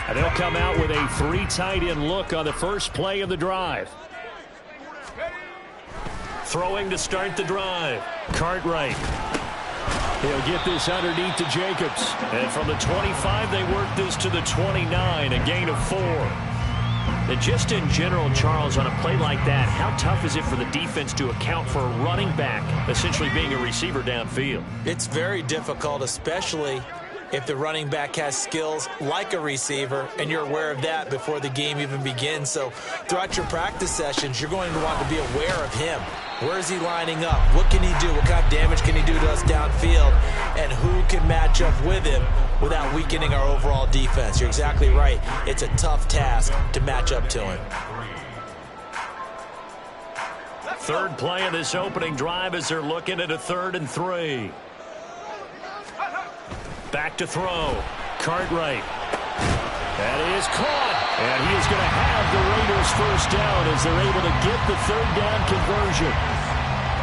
And they'll come out with a 3 tight end look on the first play of the drive. Throwing to start the drive. Cartwright. He'll get this underneath to Jacobs. And from the 25, they work this to the 29, a gain of 4. And just in general, Charles, on a play like that, how tough is it for the defense to account for a running back essentially being a receiver downfield? It's very difficult, especially if the running back has skills like a receiver, and you're aware of that before the game even begins. So throughout your practice sessions, you're going to want to be aware of him. Where is he lining up? What can he do? What kind of damage can he do to us downfield? And who can match up with him without weakening our overall defense? You're exactly right. It's a tough task to match up to him. Third play of this opening drive as they're looking at a 3rd and 3. Back to throw. Cartwright. That is caught. And he is going to have the Raiders first down as they're able to get the 3rd down conversion.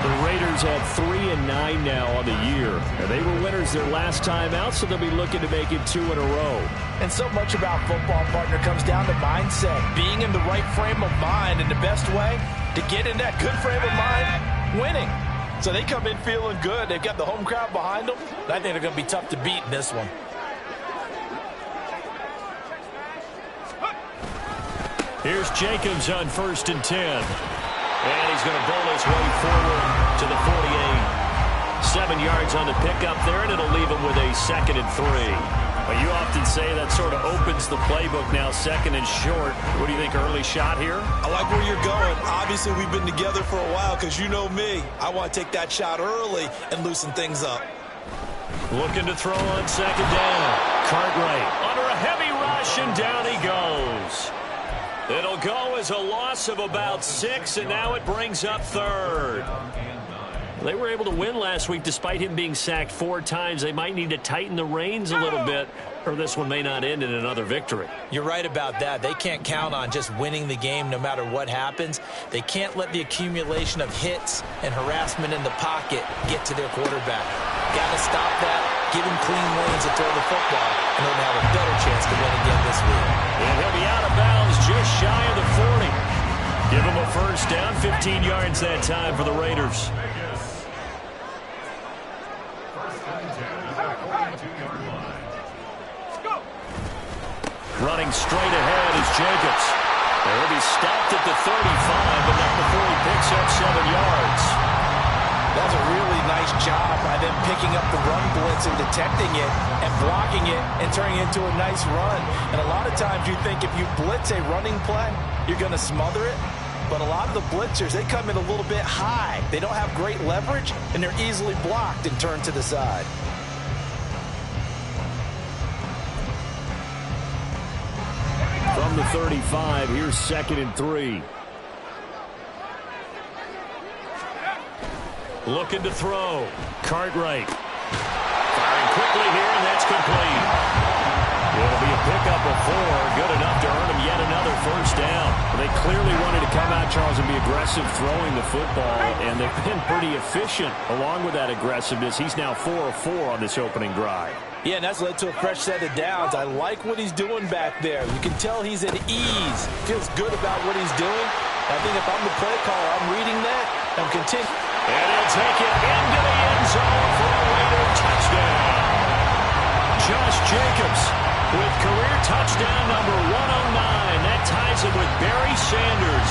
The Raiders have 3-9 now on the year. And they were winners their last time out, so they'll be looking to make it 2 in a row. And so much about football, partner, comes down to mindset. Being in the right frame of mind, and the best way to get in that good frame of mind, winning. So they come in feeling good. They've got the home crowd behind them. I think they're going to be tough to beat in this one. Here's Jacobs on 1st and 10. And he's going to bowl his way forward to the 48. 7 yards on the pickup there, and it'll leave him with a 2nd and 3. But you often say that sort of opens the playbook now, 2nd and short. What do you think, early shot here? I like where you're going. Obviously, we've been together for a while because you know me. I want to take that shot early and loosen things up. Looking to throw on 2nd down. Cartwright under a heavy rush, and down he goes. It'll go as a loss of about 6, and now it brings up 3rd. They were able to win last week despite him being sacked 4 times. They might need to tighten the reins a little bit, or this one may not end in another victory. You're right about that. They can't count on just winning the game no matter what happens. They can't let the accumulation of hits and harassment in the pocket get to their quarterback. Got to stop that, give him clean lanes to throw the football, and they'll have a better chance to win again this week. And he'll be out of bounds just shy of the 40. Give him a first down, 15 yards that time for the Raiders. Running straight ahead is Jacobs. He'll be stopped at the 35, but not before he picks up 7 yards. That was a really nice job by them picking up the run blitz and detecting it and blocking it and turning it into a nice run. And a lot of times you think if you blitz a running play, you're going to smother it. But a lot of the blitzers, they come in a little bit high. They don't have great leverage, and they're easily blocked and turned to the side. From the 35, here's 2nd and 3. Looking to throw. Cartwright. Firing quickly here, and that's complete. It'll be a pickup of 4. Good enough to earn him yet another first down. They clearly wanted to come out, Charles, and be aggressive throwing the football, and they've been pretty efficient along with that aggressiveness. He's now 4 of 4 on this opening drive. Yeah, and that's led to a fresh set of downs. I like what he's doing back there. You can tell he's at ease. Feels good about what he's doing. I think if I'm the play caller, I'm reading that and continue. And he'll take it into the end zone for a Raider touchdown. Josh Jacobs with career touchdown number 109. That ties him with Barry Sanders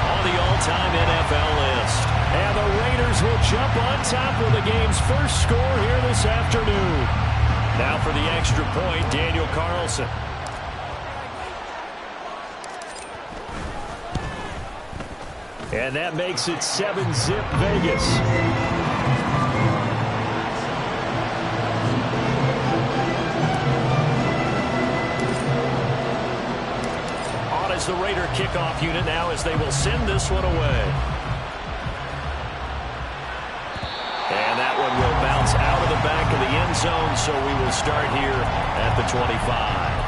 on the all-time NFL list. And the Raiders will jump on top with the game's first score here this afternoon. Now for the extra point, Daniel Carlson. And that makes it 7-zip Vegas. On as the Raider kickoff unit now as they will send this one away. And that one will bounce out of the back of the end zone, so we will start here at the 25.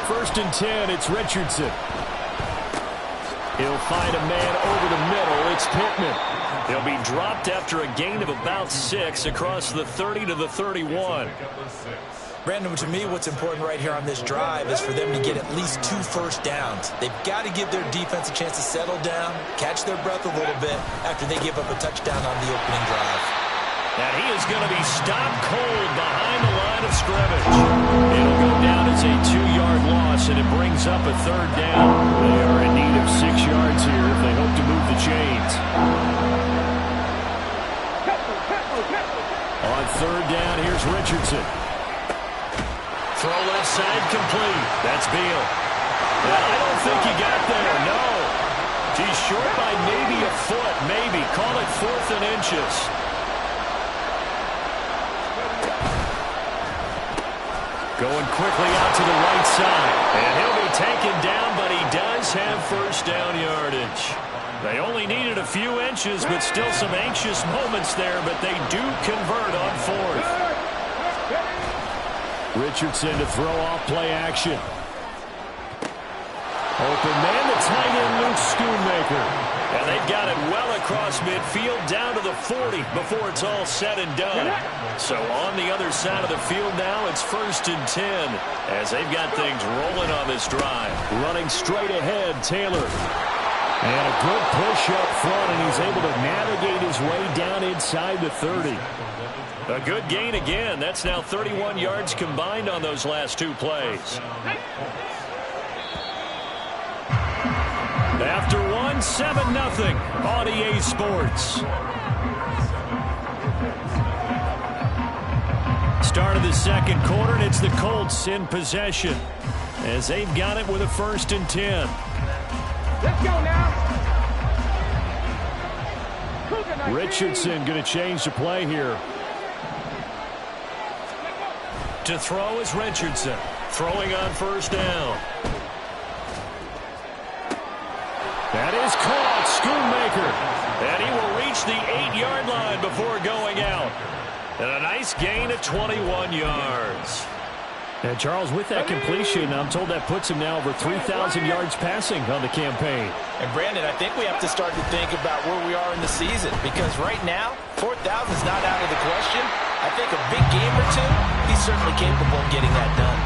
First and 10, it's Richardson. He'll find a man over the middle. It's Pittman. He'll be dropped after a gain of about 6 across the 30 to the 31. Brandon, to me, what's important right here on this drive is for them to get at least 2 first downs. They've got to give their defense a chance to settle down, catch their breath a little bit after they give up a touchdown on the opening drive. And he is going to be stopped cold behind the line of scrimmage. It'll go down as a 2-yard loss, and it brings up a 3rd down. They are in need of 6 yards here if they hope to move the chains. On 3rd down, here's Richardson. Throw left side complete. That's Beal. I don't think he got there, no. He's short by maybe a foot, maybe. Call it 4th and inches. Going quickly out to the right side. And he'll be taken down, but he does have first down yardage. They only needed a few inches, but still some anxious moments there, but they do convert on 4th. Richardson to throw off play action. Open man, the tight end, Luke Schoonmaker. And they've got it well across midfield down to the 40 before it's all said and done. So on the other side of the field now, it's 1st and 10 as they've got things rolling on this drive. Running straight ahead, Taylor. And a good push up front, and he's able to navigate his way down inside the 30. A good gain again. That's now 31 yards combined on those last 2 plays. After 1, 7-0 on EA Sports. Start of the 2nd quarter, and it's the Colts in possession as they've got it with a 1st and 10. Let's go now. Richardson going to change the play here. To throw is Richardson. Throwing on 1st down. That is caught. Schoonmaker. And he will reach the 8-yard line before going out. And a nice gain of 21 yards. And Charles, with that completion, I'm told that puts him now over 3,000 yards passing on the campaign. And Brandon, I think we have to start to think about where we are in the season, because right now, 4,000 is not out of the question. I think a big game or 2, he's certainly capable of getting that done.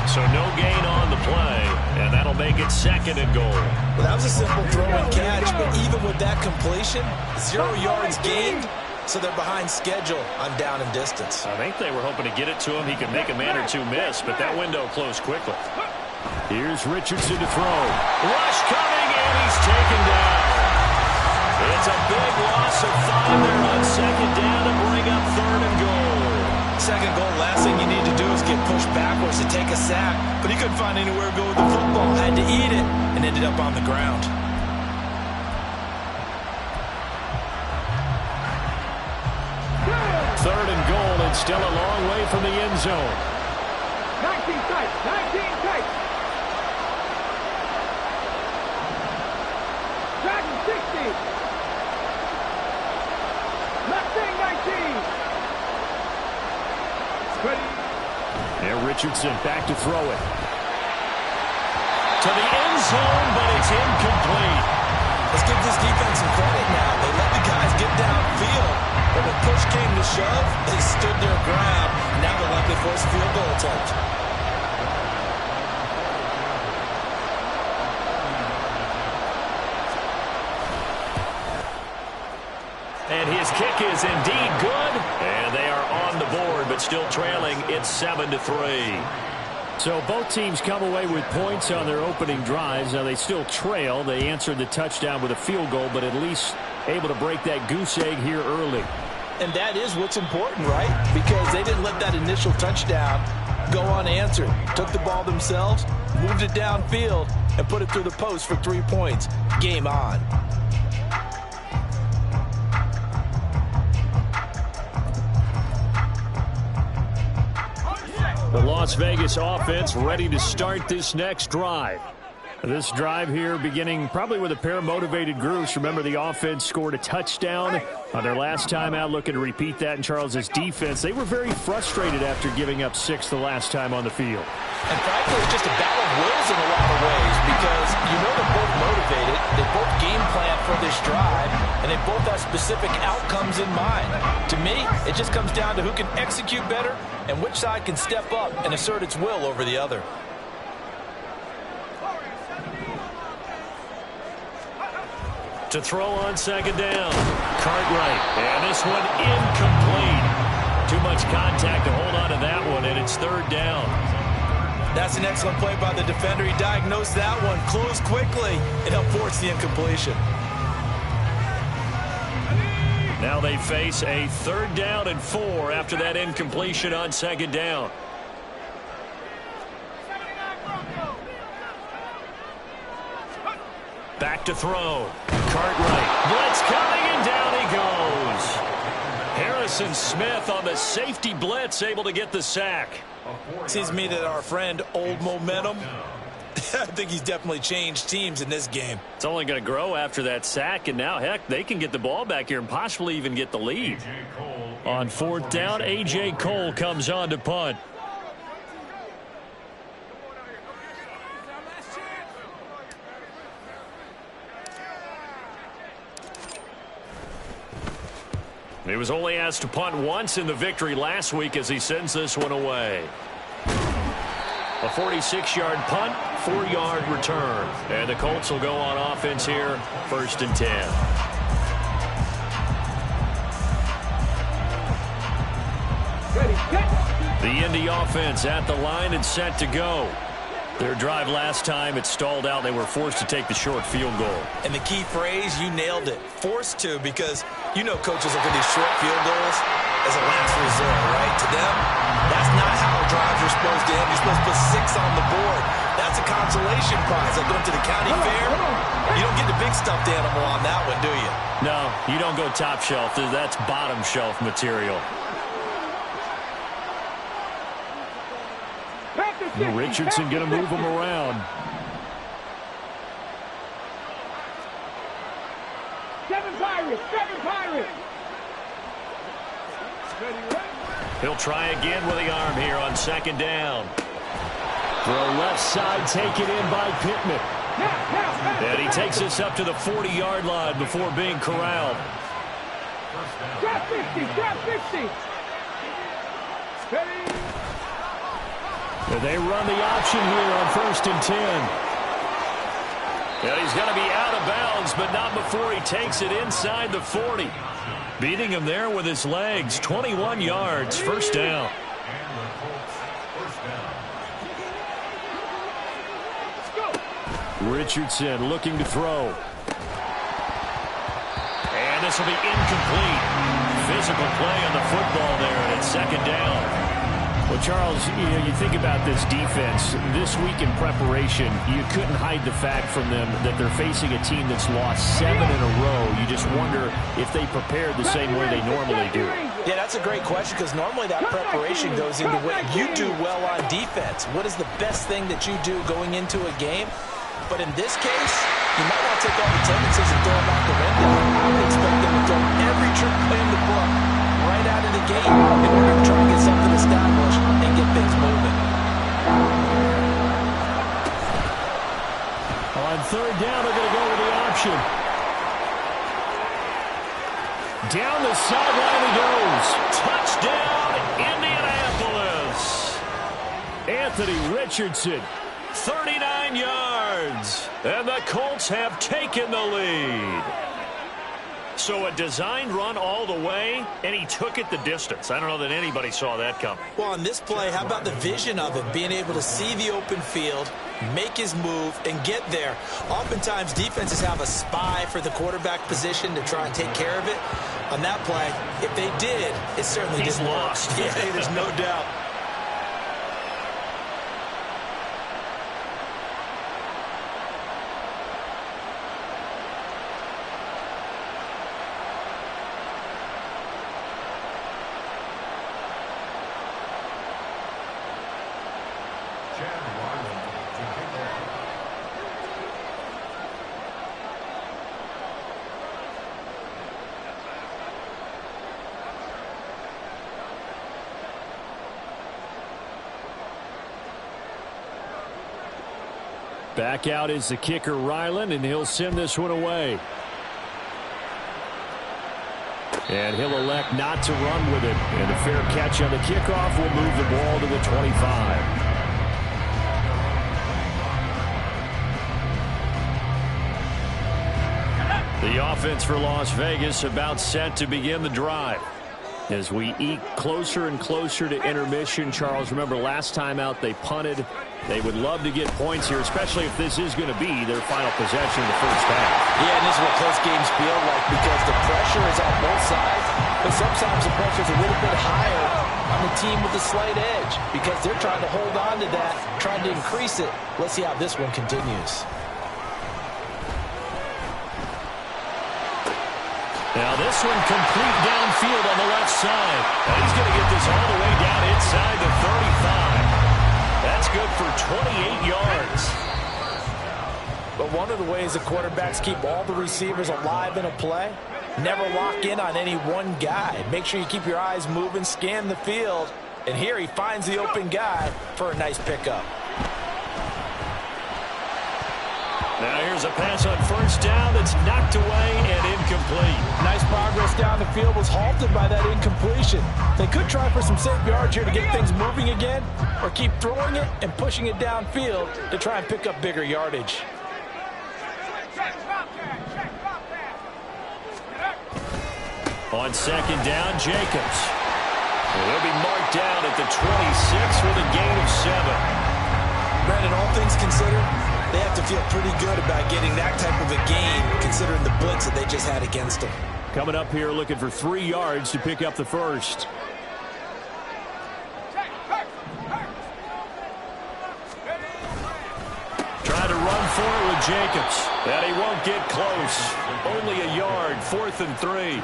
So no gain on the play, and that'll make it 2nd and goal. Well, that was a simple throw and catch, but even with that completion, 0 yards gained. So they're behind schedule on down and distance. I think they were hoping to get it to him. He could make a man or 2 miss, but that window closed quickly. Here's Richardson to throw. Rush coming, and he's taken down. It's a big loss of 5 there on 2nd down to bring up 3rd and goal. 2nd goal, last thing you need to do is get pushed backwards to take a sack. But he couldn't find anywhere to go with the football. Had to eat it and ended up on the ground. 3rd and goal, and still a long way from the end zone. 19 tight, 19 tight. Dragon 60. Left wing 19. Ready. And Richardson back to throw it. To the end zone, but it's incomplete. Let's give this defense some credit now. They let the guys get downfield. But when push came to shove, they stood their ground. Now they're likely to force a field goal attempt. And his kick is indeed good. And they are on the board, but still trailing. It's 7-3. So both teams come away with points on their opening drives. Now they still trail. They answered the touchdown with a field goal, but at least able to break that goose egg here early. And that is what's important, right? Because they didn't let that initial touchdown go unanswered. Took the ball themselves, moved it downfield, and put it through the post for 3 points. Game on. The Las Vegas offense ready to start this next drive. This drive here beginning probably with a pair of motivated groups. Remember, the offense scored a touchdown on their last time out, looking to repeat that in Charles's defense. They were very frustrated after giving up 6 the last time on the field. And frankly, it's just a battle of wills in a lot of ways because you know they're both motivated, they both game plan for this drive, and they both have specific outcomes in mind. To me, it just comes down to who can execute better and which side can step up and assert its will over the other. To throw on second down, Cartwright, and this one incomplete. Too much contact to hold on to that one, and it's third down. That's an excellent play by the defender. He diagnosed that one, closed quickly, and helped force the incompletion. Now they face a 3rd down and 4 after that incompletion on second down. Back to throw. Cartwright. Blitz coming, and down he goes. Harrison Smith on the safety blitz, able to get the sack. Seems to me that our friend, Old Momentum, I think he's definitely changed teams in this game. It's only going to grow after that sack, and now, heck, they can get the ball back here and possibly even get the lead. On 4th down, A.J. Cole comes on to punt. He was only asked to punt once in the victory last week as he sends this one away. A 46-yard punt, 4-yard return. And the Colts will go on offense here, 1st and 10. Ready, set. The Indy offense at the line and set to go. Their drive last time, it stalled out. They were forced to take the short field goal. And the key phrase, you nailed it. Forced to, because you know coaches look at these short field goals as a last resort, right? To them, that's not how drives are supposed to end. You're supposed to put 6 on the board. That's a consolation prize. Like going to the county fair, you don't get the big stuffed animal on that one, do you? No, you don't go top shelf. That's bottom shelf material. Richardson going to move him around. 7 Pirates, 7 Pirates. He'll try again with the arm here on second down. Throw left side, take it in by Pittman. And he takes us up to the 40-yard line before being corralled. Drop 50, drop 50. Ready. And they run the option here on 1st and 10. And he's going to be out of bounds, but not before he takes it inside the 40. Beating him there with his legs. 21 yards, 1st down. Richardson looking to throw. And this will be incomplete. Physical play on the football there, and it's 2nd down. Well, Charles, you think about this defense. This week in preparation, you couldn't hide the fact from them that they're facing a team that's lost 7 in a row. You just wonder if they prepared the same way they normally do. Yeah, that's a great question because normally that preparation goes into what you do well on defense. What is the best thing that you do going into a game? But in this case, you might want to take all the tendencies and throw them out the window. I would expect them to throw every trick play in the book right out of the gate in order to try and get something established and get things moving. On 3rd down, they're going to go with the option. Down the sideline he goes. Touchdown, Indianapolis. Anthony Richardson, 39 yards. And the Colts have taken the lead. So a designed run all the way, and he took it the distance. I don't know that anybody saw that coming. Well, on this play, how about the vision of it? Being able to see the open field, make his move, and get there. Oftentimes, defenses have a spy for the quarterback position to try and take care of it. On that play, if they did, it certainly He's didn't lost. work. Yeah, there's no doubt. Back out is the kicker, Ryland, and he'll send this one away. And he'll elect not to run with it. And a fair catch on the kickoff will move the ball to the 25. The offense for Las Vegas about set to begin the drive. As we eke closer and closer to intermission, Charles, remember last time out they punted. They would love to get points here, especially if this is going to be their final possession in the first half. Yeah, and this is what close games feel like because the pressure is on both sides, but sometimes the pressure is a little bit higher on the team with the slight edge because they're trying to hold on to that, trying to increase it. Let's see how this one continues. Now this one complete downfield on the left side. And he's going to get this all the way down inside the 35. That's good for 28 yards. But one of the ways the quarterbacks keep all the receivers alive in a play, never lock in on any one guy. Make sure you keep your eyes moving, scan the field. And here he finds the open guy for a nice pickup. Now here's a pass on first down that's knocked away and incomplete. Nice progress down the field was halted by that incompletion. They could try for some safe yards here to get things moving again, or keep throwing it and pushing it downfield to try and pick up bigger yardage. On second down, Jacobs. They'll be marked down at the 26 with a gain of 7. Brandon, all things considered, they have to feel pretty good about getting that type of a gain considering the blitz that they just had against them. Coming up here looking for 3 yards to pick up the first. Trying to run for it with Jacobs. And he won't get close. Only a yard, 4th and 3.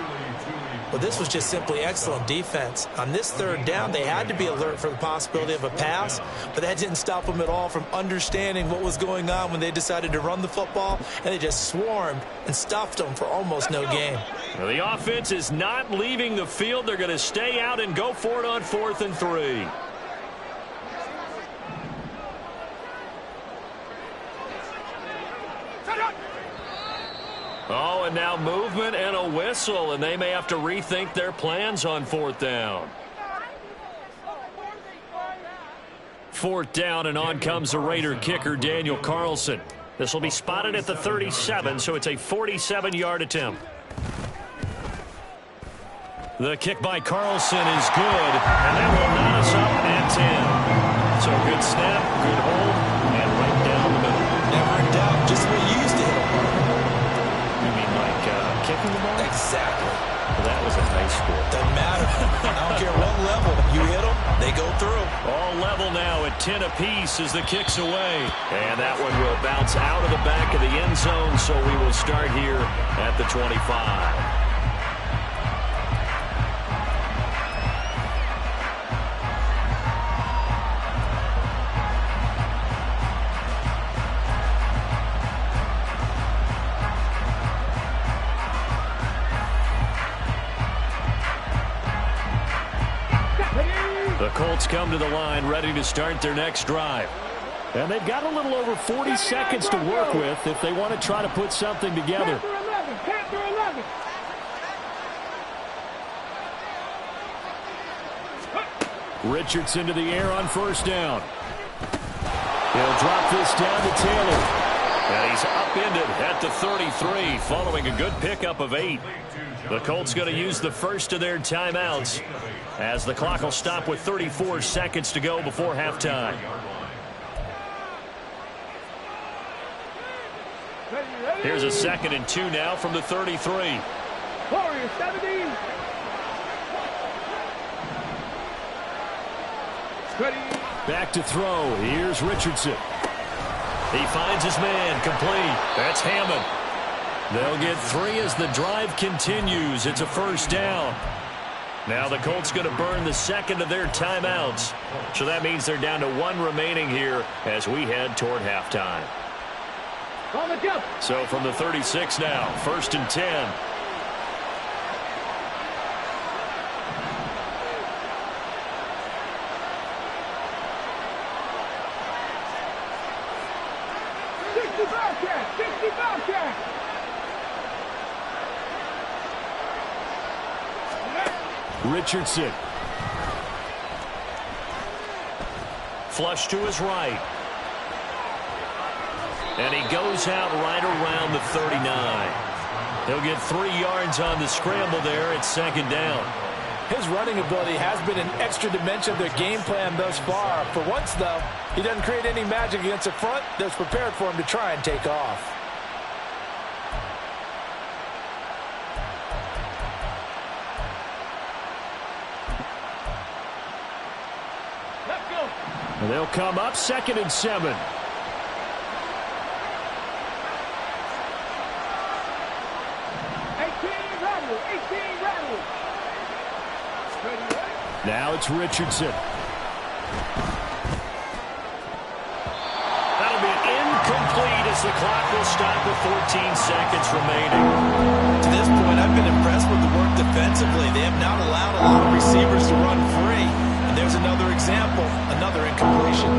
Well, this was just simply excellent defense. On this third down, they had to be alert for the possibility of a pass, but that didn't stop them at all from understanding what was going on when they decided to run the football, and they just swarmed and stuffed them for almost no gain. Well, the offense is not leaving the field. They're going to stay out and go for it on 4th and 3. Oh, and now movement and a whistle, and they may have to rethink their plans on 4th down. 4th down, and on comes the Raider kicker, Daniel Carlson. This will be spotted at the 37, so it's a 47-yard attempt. The kick by Carlson is good, and that will knot us up at 10. So good snap, good hold, and right down the middle. Never in doubt, just the way you used to hit them. Kicking the ball? Exactly. Well, that was a high score. Doesn't matter. I don't care what level. You hit them, they go through. All level now at 10 apiece as the kick's away. And that one will bounce out of the back of the end zone, so we will start here at the 25. The Colts come to the line ready to start their next drive. And they've got a little over 40 seconds to work with if they want to try to put something together. Panther 11. Richardson to the air on first down. He'll drop this down to Taylor. And he's upended at the 33 following a good pickup of 8. The Colts going to use the first of their timeouts as the clock will stop with 34 seconds to go before halftime. Here's a 2nd and 2 now from the 33. Warriors 17. Ready. Back to throw. Here's Richardson. He finds his man complete. That's Hammond. They'll get 3 as the drive continues. It's a first down. Now the Colts going to burn the second of their timeouts. So that means they're down to 1 remaining here as we head toward halftime. On the jump. So from the 36 now, 1st and 10. 60 Bobcat! 60 Bobcat! Richardson. Flush to his right. And he goes out right around the 39. He'll get 3 yards on the scramble there at second down. His running ability has been an extra dimension of their game plan thus far. For once, though, he doesn't create any magic against the front that's prepared for him to try and take off. Let's go! And they'll come up 2nd and 7. Now it's Richardson. That'll be incomplete as the clock will stop with 14 seconds remaining. To this point, I've been impressed with the work defensively. They have not allowed a lot of receivers to run free. And there's another example, another incompletion.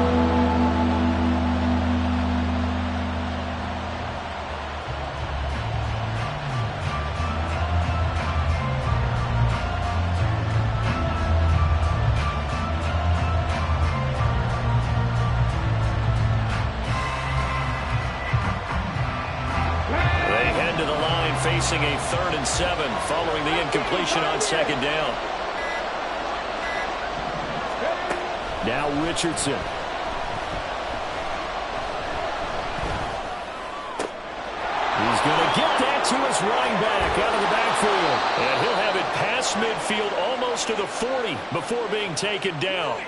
Facing a 3rd and 7 following the incompletion on 2nd down. Now Richardson. He's going to get that to his running back out of the backfield. And he'll have it past midfield almost to the 40 before being taken down.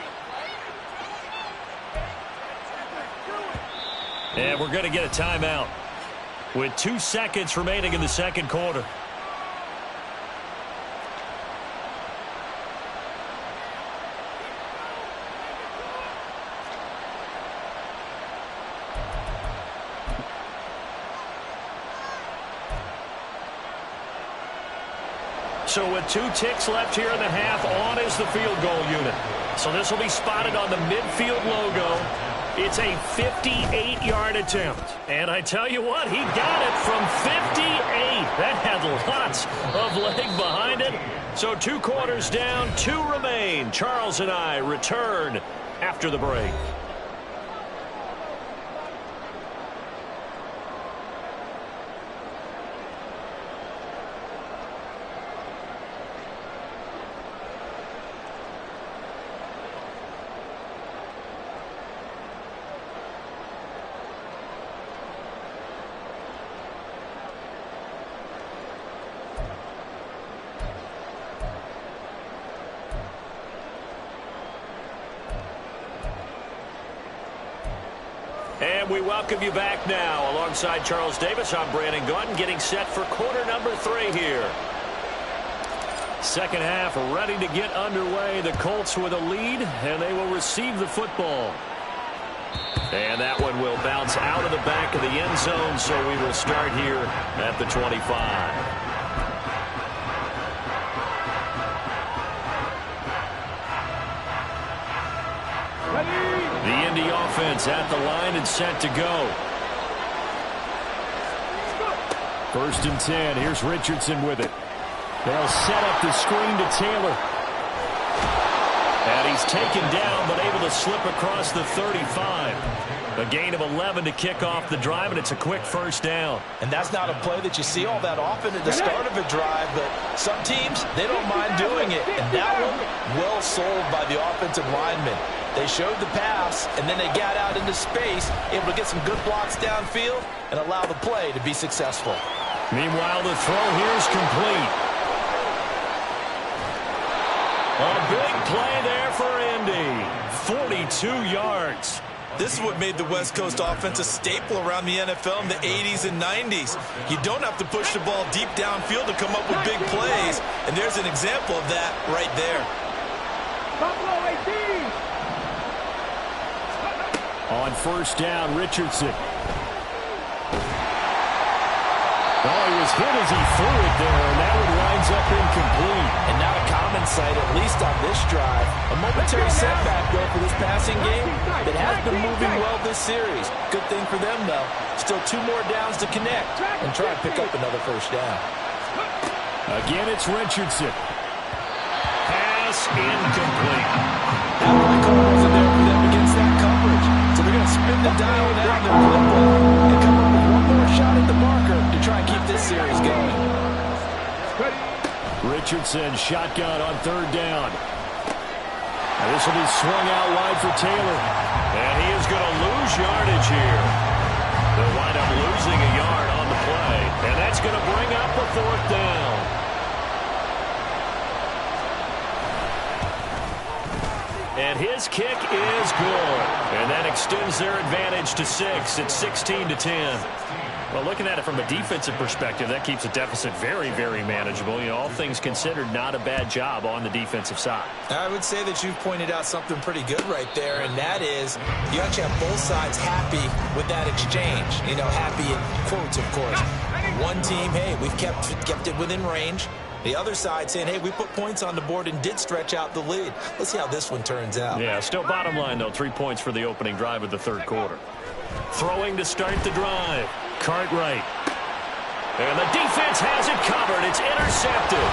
And we're going to get a timeout with 2 seconds remaining in the second quarter. So with 2 ticks left here in the half, on is the field goal unit. So this will be spotted on the midfield logo. It's a 58-yard attempt. And I tell you what, he got it from 58. That had lots of leg behind it. So 2 quarters down, 2 remain. Charles and I return after the break. And we welcome you back now. Alongside Charles Davis, I'm Brandon Gaudin, getting set for quarter number 3 here. Second half ready to get underway. The Colts with a lead, and they will receive the football. And that one will bounce out of the back of the end zone, so we will start here at the 25. The Indy offense at the line and set to go. 1st and 10. Here's Richardson with it. They'll set up the screen to Taylor. And he's taken down, but able to slip across the 35. A gain of 11 to kick off the drive, and it's a quick 1st down. And that's not a play that you see all that often at the start of a drive, but some teams, they don't mind doing it. And that one, well sold by the offensive lineman. They showed the pass, and then they got out into space, able to get some good blocks downfield and allow the play to be successful. Meanwhile, the throw here is complete. A big play there for Indy. 42 yards. This is what made the West Coast offense a staple around the NFL in the 80s and 90s. You don't have to push the ball deep downfield to come up with big plays, and there's an example of that right there. Buffalo 18. On 1st down, Richardson. Oh, he was hit as he threw it there, and that one winds ends up incomplete. And not a common sight, at least on this drive. A momentary setback, though, for this passing game that has been moving well this series. Good thing for them, though. Still 2 more downs to connect and try to pick up another first down. Again, it's Richardson. Pass incomplete. That play call wasn't there for them against that coverage. So they're going to spin the dial now in their playbook and come up with one more shot at the marker to try and keep this series going. Richardson shotgun on 3rd down. And this will be swung out wide for Taylor. And he is going to lose yardage here. They'll wind up losing a yard on the play. And that's going to bring up a 4th down. And his kick is good. And that extends their advantage to 6. It's 16-10. Well, looking at it from a defensive perspective, that keeps the deficit very, very manageable. You know, all things considered, not a bad job on the defensive side. I would say that you've pointed out something pretty good right there, and that is you actually have both sides happy with that exchange. You know, happy in quotes, of course. One team, hey, we've kept it within range. The other side saying, hey, we put points on the board and did stretch out the lead. Let's see how this one turns out. Yeah, still bottom line, though, 3 points for the opening drive of the 3rd quarter. Throwing to start the drive. Cartwright. And the defense has it covered. It's intercepted.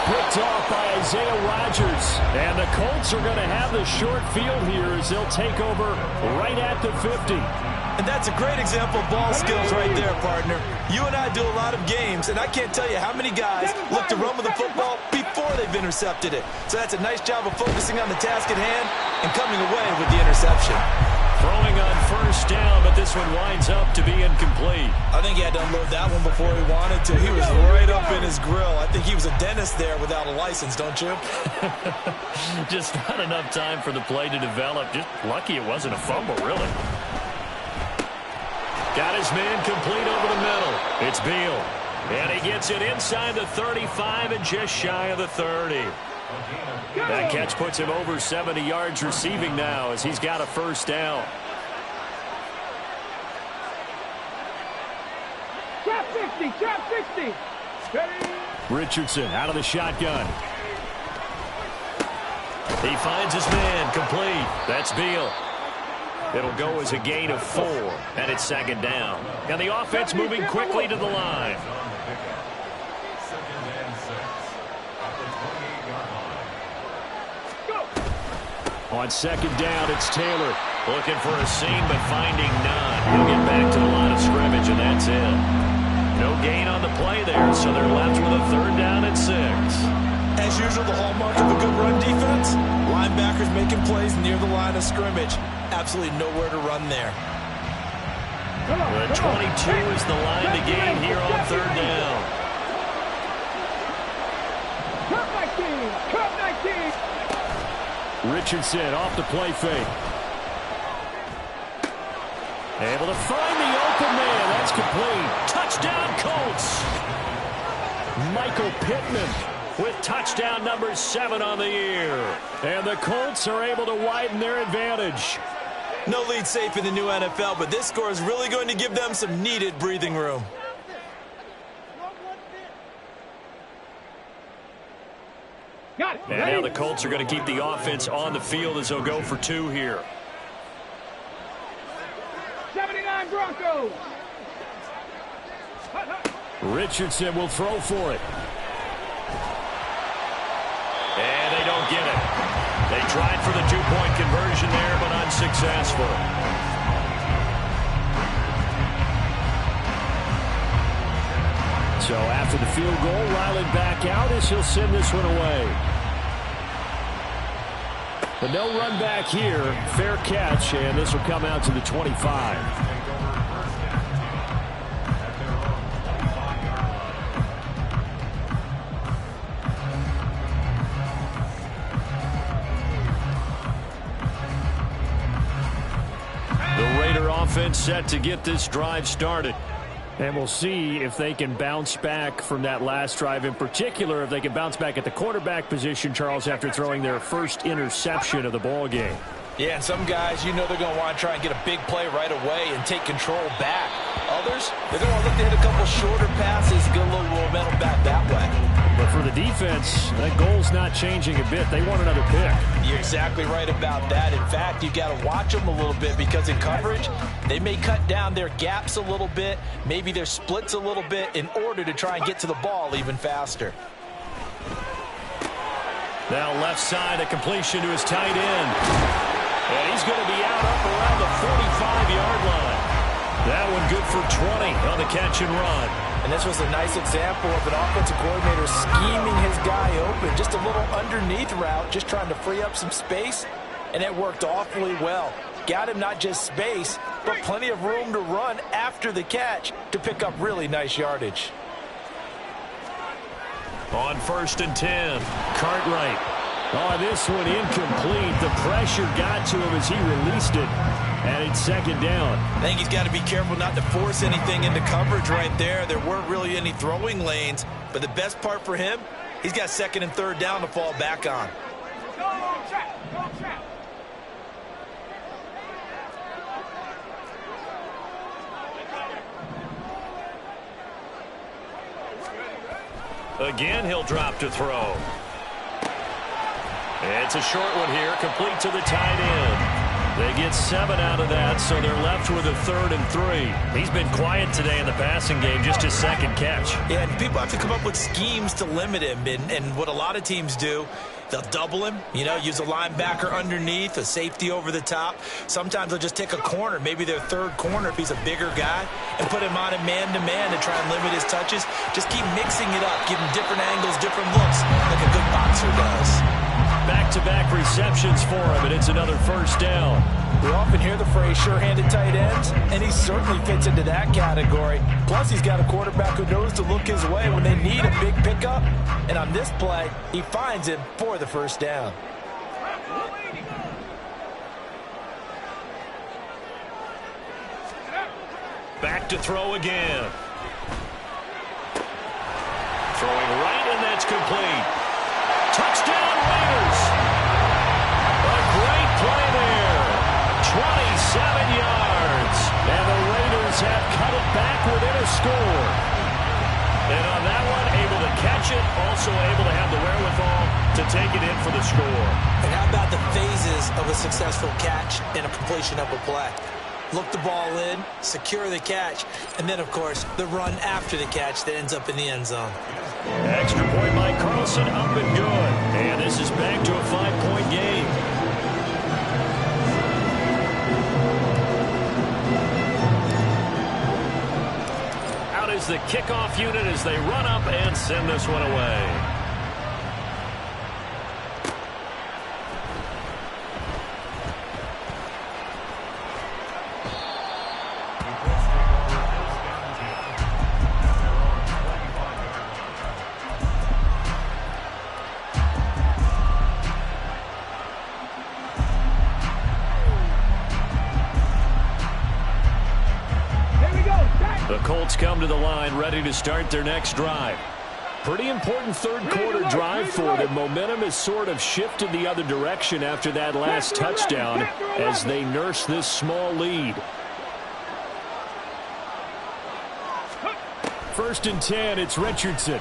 Picked off by Isaiah Rodgers. And the Colts are going to have the short field here as they'll take over right at the 50. And that's a great example of ball skills right there, partner. You and I do a lot of games, and I can't tell you how many guys look to run with the football before they've intercepted it. So that's a nice job of focusing on the task at hand and coming away with the interception. Throwing on 1st down, but this one winds up to be incomplete. I think he had to unload that one before he wanted to. He was right up in his grill. I think he was a dentist there without a license, don't you? Just not enough time for the play to develop. Just lucky it wasn't a fumble, really. Got his man complete over the middle. It's Beal. And he gets it inside the 35 and just shy of the 30. That catch puts him over 70 yards receiving now as he's got a 1st down. Trap 50, trap 50. Richardson out of the shotgun. He finds his man complete. That's Beal. It'll go as a gain of 4, and it's 2nd down. And the offense moving quickly to the line. On 2nd down, it's Taylor. Looking for a seam, but finding none. He'll get back to the line of scrimmage, and that's it. No gain on the play there, so they're left with a 3rd down and 6. As usual, the hallmark of a good run defense, linebackers making plays near the line of scrimmage. Absolutely nowhere to run there. The 22 is the line to gain here on 3rd down. Trap 19, trap 19. Richardson off the play fake. Able to find the open man. That's complete. Touchdown, Colts. Michael Pittman with touchdown number 7 on the year. And the Colts are able to widen their advantage. No lead safe in the new NFL, but this score is really going to give them some needed breathing room. Got it. And now the Colts are going to keep the offense on the field as they'll go for 2 here. 79 Broncos. Richardson will throw for it. And they don't get it. They tried for the 2-point conversion there, but unsuccessful. So after the field goal, Riley back out as he'll send this one away. But no run back here. Fair catch, and this will come out to the 25. The Raider offense set to get this drive started. And we'll see if they can bounce back from that last drive. In particular, if they can bounce back at the quarterback position, Charles, after throwing their first interception of the ball game. Yeah, and some guys, you know they're going to want to try and get a big play right away and take control back. Others, they're going to look to hit a couple shorter passes, get a little momentum back that way. But for the defense, that goal's not changing a bit. They want another pick. You're exactly right about that. In fact, you've got to watch them a little bit because in coverage, they may cut down their gaps a little bit, maybe their splits a little bit in order to try and get to the ball even faster. Now left side, a completion to his tight end. And he's going to be out up around the 45-yard line. That one good for 20 on the catch and run. And this was a nice example of an offensive coordinator scheming his guy open. Just a little underneath route, just trying to free up some space, and it worked awfully well. Got him not just space, but plenty of room to run after the catch to pick up really nice yardage. On 1st and 10, Cartwright. Oh, this one incomplete. The pressure got to him as he released it. And it's 2nd down. I think he's got to be careful not to force anything into coverage right there. There weren't really any throwing lanes. But the best part for him, he's got 2nd and 3rd down to fall back on. Go trap, go trap. Again, he'll drop to throw. It's a short one here, complete to the tight end. They get 7 out of that, so they're left with a 3rd and 3. He's been quiet today in the passing game, just his 2nd catch. Yeah, and people have to come up with schemes to limit him. And what a lot of teams do, they'll double him, use a linebacker underneath, a safety over the top. Sometimes they'll just take a corner, maybe their 3rd corner if he's a bigger guy, and put him on a man-to-man to try and limit his touches. Just keep mixing it up, give him different angles, different looks, like a good boxer does. Back-to-back receptions for him, and it's another 1st down. We often hear the phrase sure-handed tight ends, and he certainly fits into that category. Plus, he's got a quarterback who knows to look his way when they need a big pickup. And on this play, he finds him for the 1st down. Back to throw again. Throwing right, and that's complete. Touchdown, Raiders! A great play there. 27 yards. And the Raiders have cut it back within a score. And on that one, able to catch it, also able to have the wherewithal to take it in for the score. And how about the phases of a successful catch and a completion of a play? Look the ball in, secure the catch, and then, of course, the run after the catch that ends up in the end zone. Extra point by Carlson, up and good. And this is back to a 5-point game. Out is the kickoff unit as they run up and send this one away. The Colts come to the line ready to start their next drive. Pretty important 3rd quarter drive for them. Momentum has sort of shifted the other direction after that last touchdown as they nurse this small lead. 1st and 10, it's Richardson.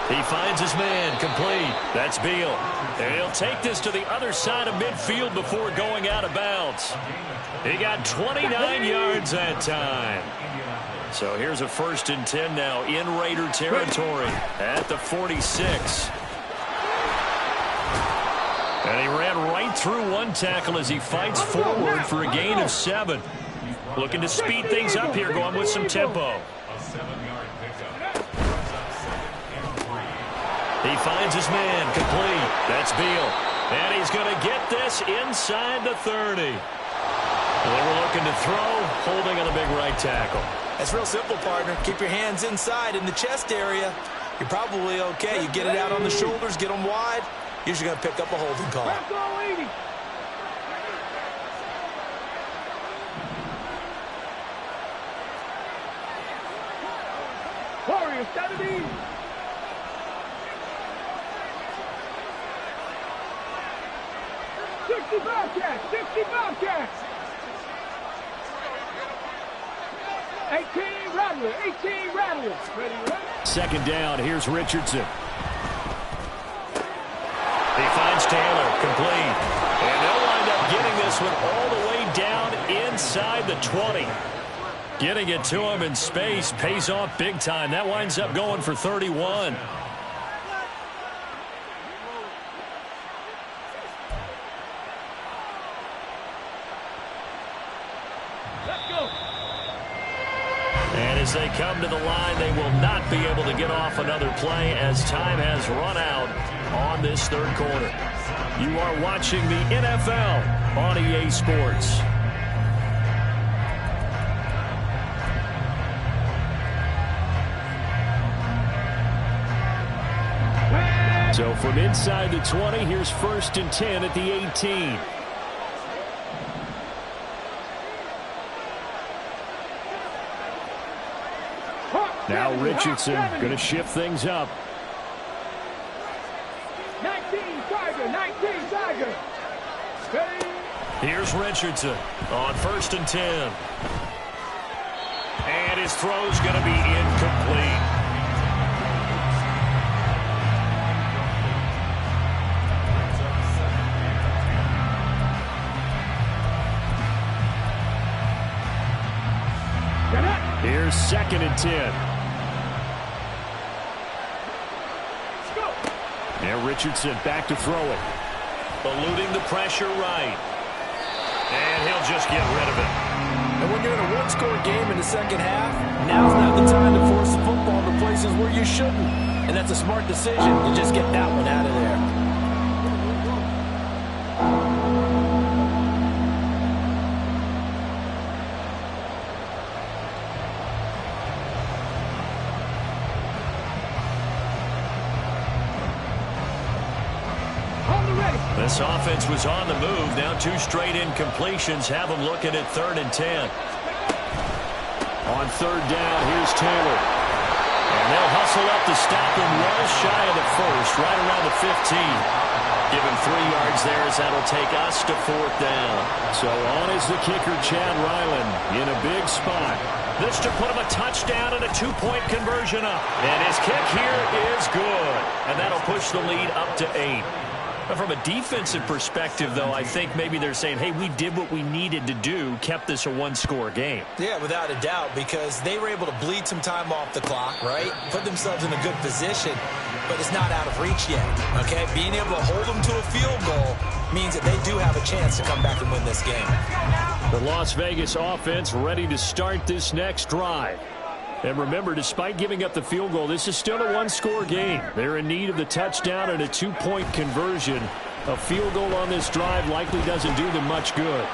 He finds his man, complete. That's Beal. And he'll take this to the other side of midfield before going out of bounds. He got 29 yards that time. So here's a 1st and 10 now in Raider territory at the 46. And he ran right through one tackle as he fights forward for a gain of 7. Looking to speed things up here, going with some tempo. He finds his man, complete. That's Beal. And he's going to get this inside the 30. They were looking to throw, holding on the big right tackle. That's real simple, partner. Keep your hands inside in the chest area. You're probably okay. You get it out on the shoulders, get them wide. Usually going to pick up a holding call. Warriors 70. 60 Bobcats. 60 Bobcats. 18 Rattler. 18 Rattler. Ready, ready. Second down. Here's Richardson. He finds Taylor. Complete. And they'll wind up getting this one all the way down inside the 20. Getting it to him in space pays off big time. That winds up going for 31. Let's go. And as they come to the line, they will not be able to get off another play as time has run out on this third quarter. You are watching the NFL on EA Sports. So from inside the 20, here's 1st and 10 at the 18. Now Richardson going to shift things up. 19 Tiger. 19 Tiger. Ready. Here's Richardson on 1st and 10. And his throw's going to be incomplete. Here's 2nd and 10. And Richardson back to throw it. Eluding the pressure right. And he'll just get rid of it. And when you're in a one-score game in the second half, now's not the time to force the football to places where you shouldn't. And that's a smart decision to just get that one out of there. This offense was on the move. Now 2 straight incompletions have them looking at 3rd and 10. On 3rd down, here's Taylor. And they'll hustle up to stop him well shy of the 1st, right around the 15. Give him 3 yards there as that'll take us to 4th down. So on is the kicker, Chad Ryland, in a big spot. This to put him a touchdown and a 2-point conversion up. And his kick here is good. And that'll push the lead up to 8. From a defensive perspective, though, I think maybe they're saying, hey, we did what we needed to do, kept this a one-score game. Yeah, without a doubt, because they were able to bleed some time off the clock, right? Put themselves in a good position, but it's not out of reach yet, okay? Being able to hold them to a field goal means that they do have a chance to come back and win this game. The Las Vegas offense ready to start this next drive. And remember, despite giving up the field goal, this is still a one-score game. They're in need of the touchdown and a 2-point conversion. A field goal on this drive likely doesn't do them much good.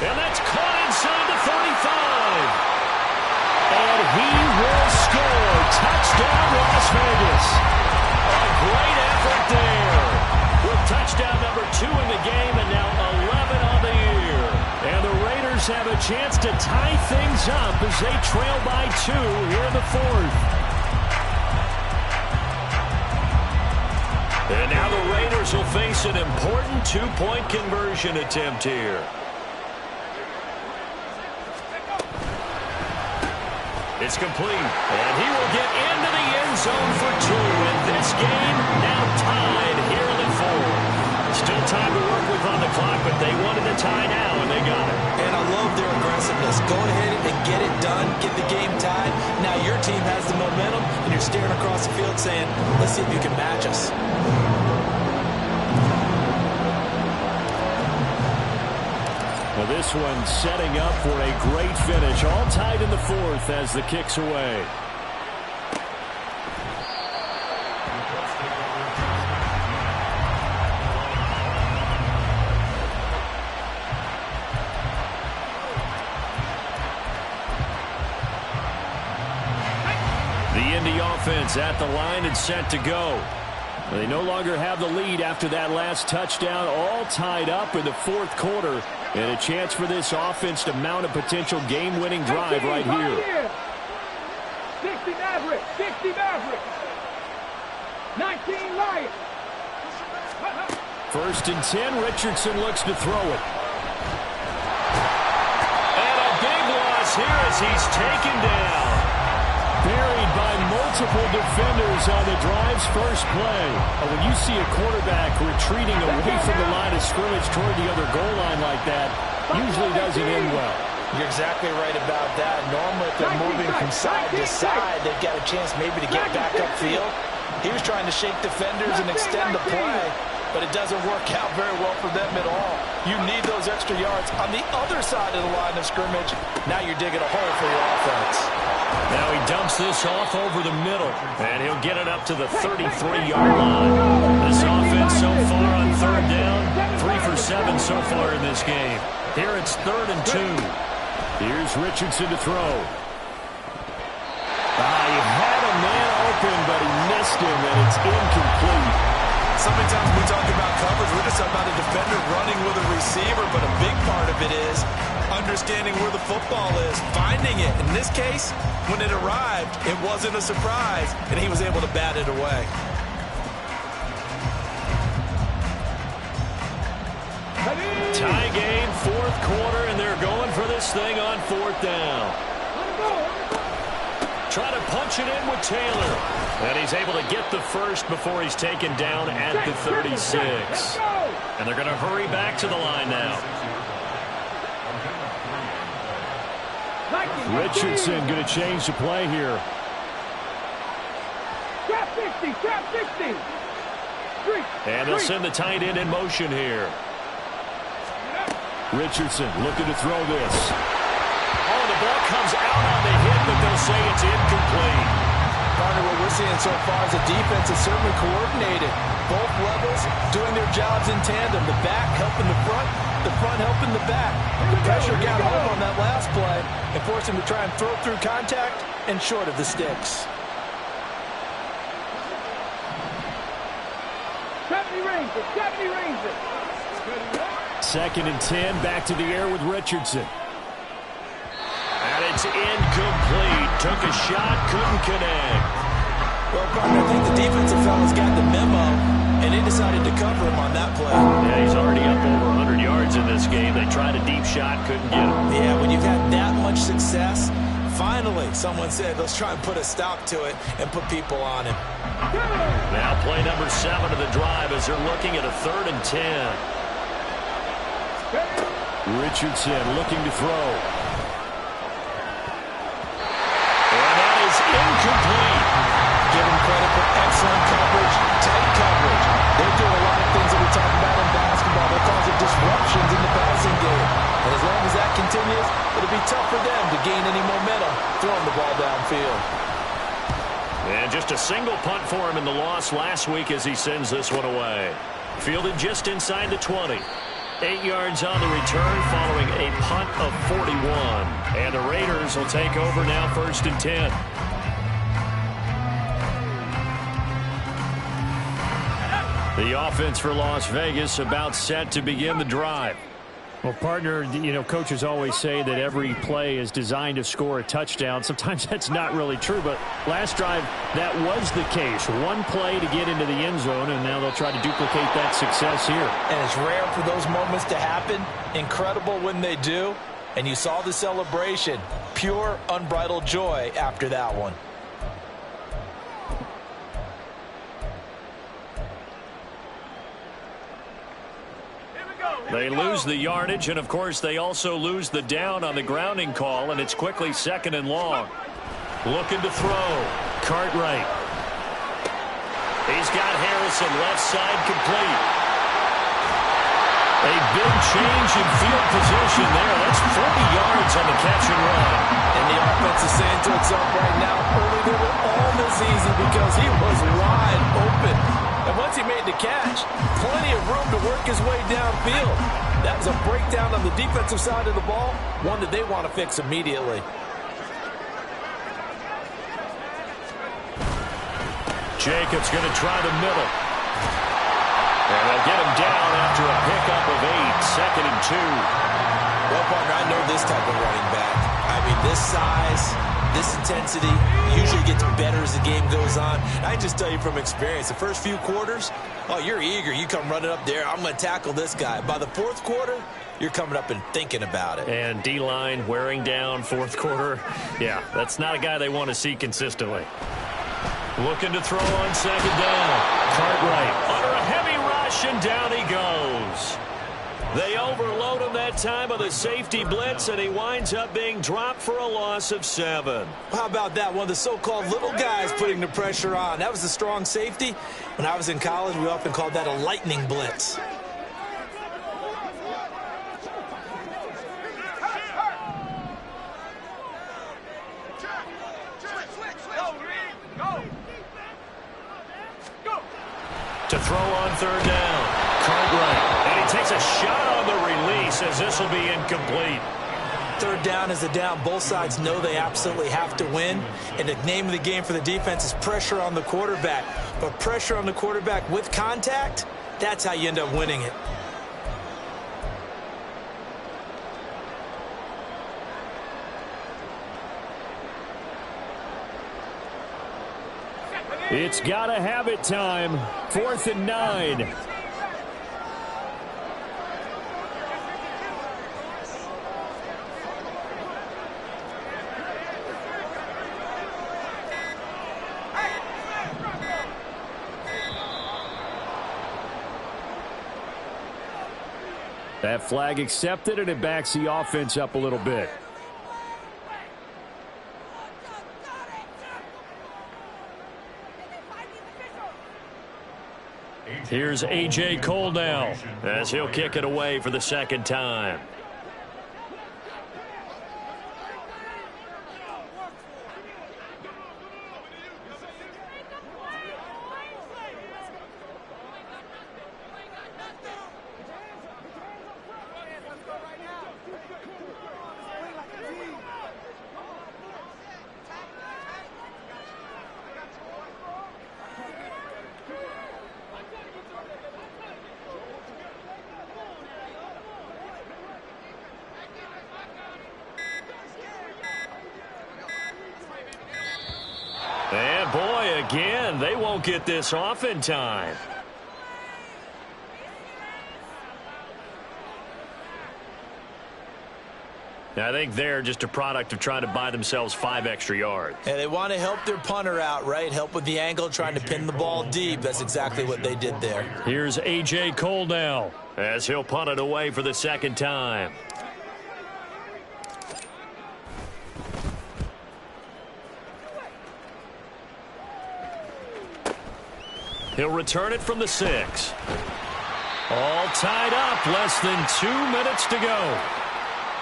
And that's caught inside the 35. And he will score. Touchdown, Las Vegas. A great effort there. With touchdown number 2 in the game and now 11 on the year. And the Raiders have a chance to tie things up as they trail by 2 here in the 4th. And now the Raiders will face an important 2-point conversion attempt here. It's complete. And he will get into the end zone for 2. And this game now tied here in the 4th. Still time to work with on the clock, but they wanted the tie now, and they got it. And I love their aggressiveness. Go ahead and get it done, get the game tied. Now your team has the momentum, and you're staring across the field saying, let's see if you can match us. Well, this one setting up for a great finish. All tied in the 4th as the kick's away. Offense at the line and set to go. They no longer have the lead after that last touchdown, all tied up in the 4th quarter, and a chance for this offense to mount a potential game-winning drive right here. 60 Maverick, 60 Maverick, 19 Lions. First and 10, Richardson looks to throw it. And a big loss here as he's taken down. Buried by multiple defenders on the drive's first play. When you see a quarterback retreating away from the line of scrimmage toward the other goal line like that, usually doesn't end well. You're exactly right about that. Normally, if they're moving from side to side, they've got a chance maybe to get back upfield. He was trying to shake defenders and extend the play, but it doesn't work out very well for them at all. You need those extra yards on the other side of the line of scrimmage. Now you're digging a hole for your offense. Now he dumps this off over the middle, and he'll get it up to the 33-yard line. This offense so far on third down, 3 for 7 so far in this game. Here it's 3rd and 2. Here's Richardson to throw. He had a man open, but he missed him, and it's incomplete. So many times we talk about coverage, we're just talking about a defender running with a receiver, but a big part of it is understanding where the football is, finding it. In this case, when it arrived, it wasn't a surprise, and he was able to bat it away. Tie game, 4th quarter, and they're going for this thing on 4th down. Try to punch it in with Taylor. And he's able to get the first before he's taken down at the 36. And they're going to hurry back to the line now. Richardson going to change the play here. Trap 60, trap 60. And they'll send the tight end in motion here. Richardson looking to throw this. Oh, the ball comes out on the hit, but they'll say it's incomplete. Partner, what we're seeing so far is the defense is certainly coordinated. Both levels doing their jobs in tandem. The back helping the front helping the back. The pressure got home on that last play and forced him to try and throw through contact and short of the sticks. 70 Rangers, 70 Rangers. 2nd and 10, back to the air with Richardson. And it's incomplete. Took a shot, couldn't connect. Well, partner, I think the defensive fellas got the memo, and they decided to cover him on that play. Yeah, he's already up over 100 yards in this game. They tried a deep shot, couldn't get him. Yeah, when you've had that much success, finally someone said, let's try and put a stop to it and put people on him. Now play number 7 of the drive as they're looking at a 3rd and 10. Richardson looking to throw. And that is incomplete. Give him credit for excellent coverage, tight coverage. They're doing a lot of things that we talk about in basketball. They're causing disruptions in the passing game. And as long as that continues, it'll be tough for them to gain any momentum throwing the ball downfield. And just a single punt for him in the loss last week as he sends this one away. Fielded just inside the 20. 8 yards on the return following a punt of 41. And the Raiders will take over now 1st and 10. The offense for Las Vegas about set to begin the drive. Well, partner, you know, coaches always say that every play is designed to score a touchdown. Sometimes that's not really true, but last drive, that was the case. One play to get into the end zone, and now they'll try to duplicate that success here. And it's rare for those moments to happen. Incredible when they do. And you saw the celebration. Pure, unbridled joy after that one. They lose the yardage, and, of course, they also lose the down on the grounding call, and it's quickly 2nd and long. Looking to throw. Cartwright. He's got Harrison left side complete. A big change in field position there. That's 40 yards on the catch and run. And the offense is saying to itself right now, early they were all this easy because he was wide open. And once he made the catch, plenty of room to work his way downfield. That was a breakdown on the defensive side of the ball, one that they want to fix immediately. Jacobs going to try the middle. And they'll get him down after a pickup of 8, 2nd and 2. Well, partner, I know this type of running back. I mean, this size, This intensity usually gets better as the game goes on. I just tell you from experience, the first few quarters, oh, you're eager. You come running up there, I'm going to tackle this guy. By the fourth quarter, you're coming up and thinking about it. And D-line wearing down fourth quarter. Yeah, that's not a guy they want to see consistently. Looking to throw on second down. Cartwright under a heavy rush, and down he goes. They overload him that time with a safety blitz, and he winds up being dropped for a loss of 7. How about that? One of the so-called little guys putting the pressure on. That was the strong safety. When I was in college, we often called that a lightning blitz. To throw on third down. Cartwright. And he takes a shot on the release as this will be incomplete. Third down is a down. Both sides know they absolutely have to win. And the name of the game for the defense is pressure on the quarterback. But pressure on the quarterback with contact, that's how you end up winning it. It's gotta have it time. 4th and 9. That flag accepted, and it backs the offense up a little bit. Here's A.J. Cole now as he'll kick it away for the second time. And boy, again, they won't get this off in time. I think they're just a product of trying to buy themselves 5 extra yards. And they want to help their punter out, right? Help with the angle, trying to pin the ball deep. That's exactly what they did there. Here's A.J. Cole now as he'll punt it away for the second time. He'll return it from the 6. All tied up, less than 2 minutes to go.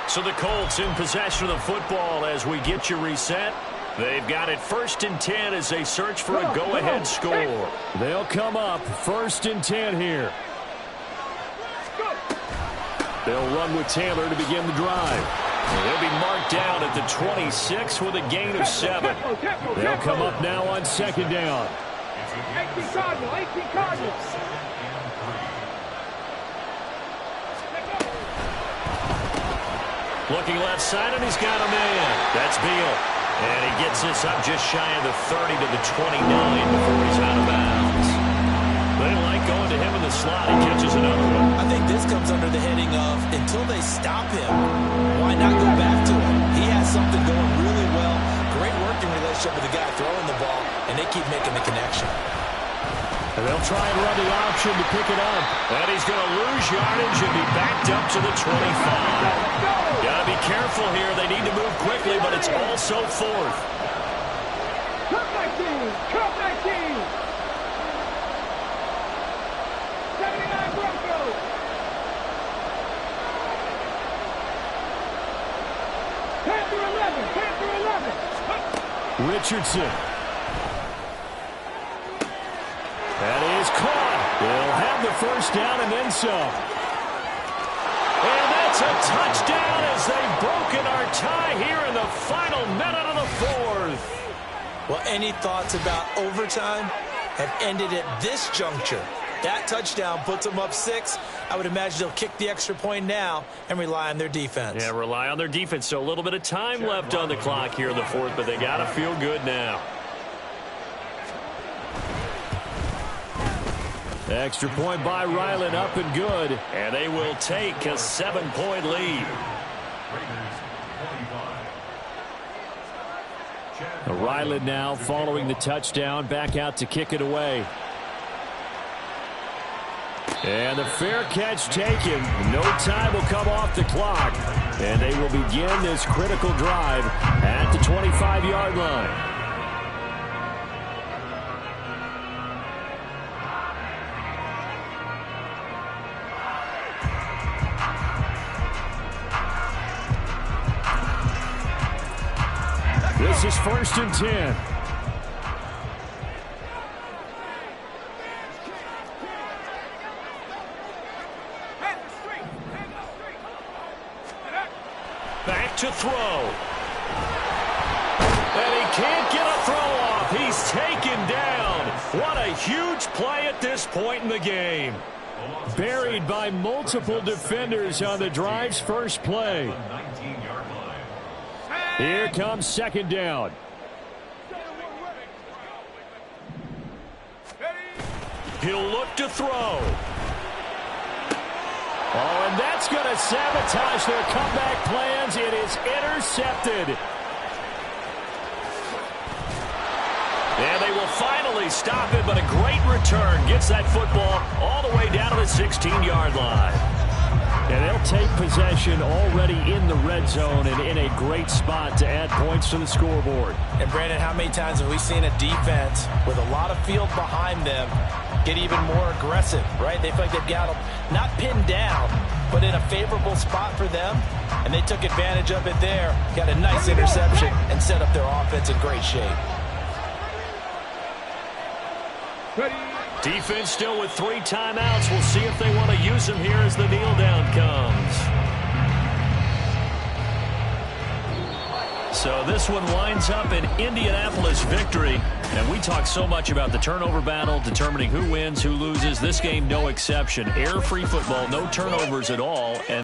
So the Colts in possession of the football as we get you reset. They've got it 1st and 10 as they search for a go-ahead score. They'll come up 1st and 10 here. They'll run with Taylor to begin the drive. They'll be marked down at the 26 with a gain of 7. They'll come up now on second down. 18 Cardinals. Looking left side, and he's got a man. That's Beal. And he gets this up just shy of the 30 to the 29 before he's out of bounds. They like going to him in the slot. He catches another one. I think this comes under the heading of, until they stop him, why not go back to him? He has something going really well. Great working relationship with the guy throwing the ball, and they keep making the connection. And they'll try and run the option to pick it up. And he's going to lose yardage and be backed up to the 25. Got to be careful here. They need to move quickly, but it's also 4th. Cut 19. Cut 19. 79 Broncos. Panther 11. Panther 11. Richardson. That is caught. They'll have the 1st down and then some. And that's a touchdown as they've broken our tie here in the final minute of the 4th. Well, any thoughts about overtime have ended at this juncture. That touchdown puts them up 6. I would imagine they'll kick the extra point now and rely on their defense. Yeah, rely on their defense. So a little bit of time left on the clock here in the fourth, but they got to feel good now. Extra point by Ryland, up and good. And they will take a 7-point lead. Ryland now following the touchdown, back out to kick it away. And the fair catch taken. No time will come off the clock. And they will begin this critical drive at the 25-yard line. This is 1st and 10. Back to throw. And he can't get a throw off. He's taken down. What a huge play at this point in the game. Buried by multiple defenders on the drive's first play. Here comes 2nd down. He'll look to throw. Oh, and that's going to sabotage their comeback plans. It is intercepted. And they will finally stop it, but a great return gets that football all the way down to the 16-yard line. And they'll take possession already in the red zone and in a great spot to add points to the scoreboard. And, Brandon, how many times have we seen a defense with a lot of field behind them get even more aggressive, right? They feel like they've got them not pinned down, but in a favorable spot for them, and they took advantage of it there, got a nice interception, and set up their offense in great shape. Defense still with 3 timeouts. We'll see if they want to use them here as the kneel down comes. So this one winds up an Indianapolis victory. And we talk so much about the turnover battle, determining who wins, who loses. This game, no exception. Error-free football, no turnovers at all. And